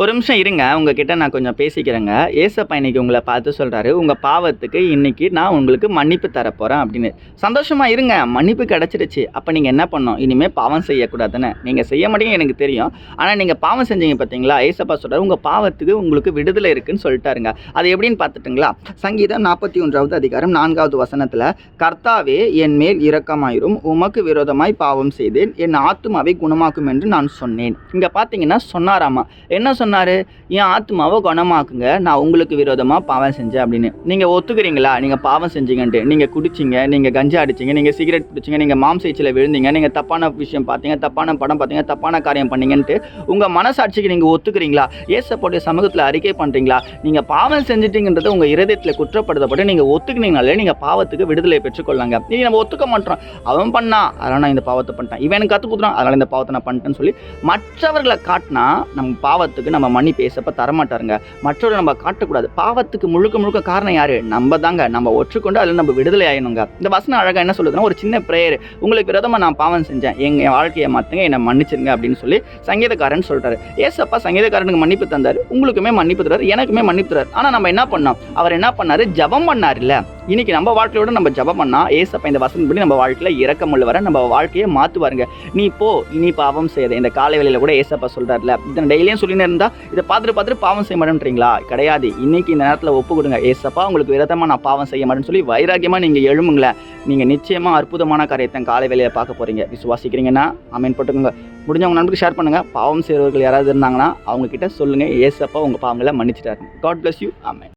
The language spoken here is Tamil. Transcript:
ஒரு நிமிஷம் இருங்க. உங்ககிட்ட நான் கொஞ்சம் பேசிக்கிறேங்க. ஏசப்பா இன்னைக்கு உங்கள பார்த்து சொல்றாரு, "உங்க பாவத்துக்கு இன்னைக்கு நான் உங்களுக்கு மன்னிப்பு தரப்போறேன்" அப்படின்னு. சந்தோஷமா இருங்க. மன்னிப்பு கிடைச்சிருச்சு. அப்ப நீங்க என்ன பண்ணணும்? இனிமே பாவம் செய்யக்கூடாதுன்னு. நீங்க செய்ய மாட்டீங்கன்னு எனக்கு தெரியும். ஆனா நீங்க பாவம் செஞ்சீங்க பார்த்தீங்களா? ஏசப்பா சொல்றாரு, "உங்க பாவத்துக்கு உங்களுக்கு விடுதலை இருக்குன்னு" சொல்லிட்டாருங்க. அது எப்படின்னு பார்த்துட்டுங்களா? சங்கீதம் 41வது அதிகாரம் 4வது வசனத்துல, "கர்த்தாவே என் மேல் இரக்கமாயிரும். உமக்கு விரோதமாய் பாவம் செய்தேன். என் ஆத்துமாவை குணமாக்கும் என்று நான் சொன்னேன்." இங்க பார்த்தீங்கன்னா சொன்னாராமா. என்ன சொன்னாரு? என் ஆத்மாவை குணமாக்குங்க, நான் உங்களுக்கு விரோதமா பாவம் செஞ்சேன் அப்படின்னு. நீங்க ஒத்துக்கிறீங்களா? நீங்க பாவம் செஞ்சீங்கன்ட்டு. நீங்க குடிச்சீங்க, நீங்க கஞ்சா அடிச்சீங்க, நீங்க சிகரெட் பிடிச்சீங்க, நீங்க மாம்ச இச்சையில விழுந்தீங்க, நீங்க தப்பான விஷயம் பார்த்தீங்க, தப்பான படம் பார்த்தீங்க, தப்பான காரியம் பண்ணீங்கன்ட்டு உங்க மனசாட்சிக்கு நீங்க ஒத்துக்கிறீங்களா? ஏசப்பாவுடைய சமூகத்துல அறிக்கை பண்றீங்களா? நீங்க பாவம் செஞ்சிட்டீங்கன்றத உங்க இருதயத்துல குற்றப்படுத்தப்பட்டு நீங்க ஒத்துக்கினீங்கனாலே நீங்க பாவத்துக்கு விடுதலை பெற்றுக்கொள்ளாங்க. நீங்க நம்ம ஒத்துக்க மாட்டோம். அவன் பண்ணான், அதனால நான் இந்த பாவத்தை பண்ணிட்டேன். இவன் எனக்கு கத்து கொடுத்தான், அதனால இந்த பாவத்தை நான் பண்ணிட்டேன்னு சொல்லி மற்றவர்களை காட்டினா நம்ம பாவத்துக்கு நம்ம மன்னிப்பு ஏசப்பா தரமாட்டாருங்க. மற்றவர்களை நம்ம காட்டக்கூடாது. பாவத்துக்கு முழுக்க முழுக்க காரணம் யாரு? நம்ம தாங்க. நம்ம ஒற்றுக்கொண்டு அதில் நம்ம விடுதலை ஆயணுங்க. இந்த வசனம் அழகா என்ன சொல்லுதுன்னா, ஒரு சின்ன பிரேயர், உங்களுக்கு விரோதமா நான் பாவம் செஞ்சேன், எங்க வாழ்க்கையை மாத்துங்க, என்னை மன்னிச்சிருங்க அப்படின்னு சொல்லி சங்கீதக்காரன் சொல்றாரு. ஏசப்பா சங்கீதக்காரனுக்கு மன்னிப்பு தந்தாரு, உங்களுக்குமே மன்னிப்பு தராரு, எனக்குமே மன்னிப்பு தராரு. ஆனா நம்ம என்ன பண்ணோம்? அவர் என்ன பண்ணாரு? ஜெபம் பண்ணாரு இல்ல. இன்னைக்கு நம்ம வாழ்க்கையோட நம்ம ஜெபம் பண்ணா ஏசப்பா இந்த வசனப்படி நம்ம வாழ்க்கையில இரக்கமுள்ளவர நம்ம வாழ்க்கையை மாத்துவாருங்க. நீ போ, இனி பாவம் செய்யாத. இந்த காலை வேளையில கூட ஏசப்பா சொல்றாருல, இதை டெய்லியும் சொல்லினே இருந்தா இதை பார்த்துட்டு பாவம் செய்ய மாட்டேன்றீங்களா? கிடையாது. இன்னைக்கு இந்த நேரத்தில் ஒப்பு கொடுங்க. ஏசப்பா உங்களுக்கு விரோதமா நான் பாவம் செய்ய மாட்டேன்னு சொல்லி வைராக்கியமா நீங்க எழும்புங்களேன். நீங்க நிச்சயமா அற்புதமான காரியத்தை காலை வேளையில பார்க்க போறீங்க. விசுவாசிக்கிறீங்கன்னா ஆமென் போட்டுக்கோங்க. முடிஞ்சவங்க நண்பருக்கு ஷேர் பண்ணுங்க. பாவம் செய்றவர்கள் யாராவது இருந்தாங்கன்னா அவங்க கிட்ட சொல்லுங்க, ஏசப்பா உங்க பாவங்களை மன்னிச்சிட்டாரு. God bless you. ஆமென்.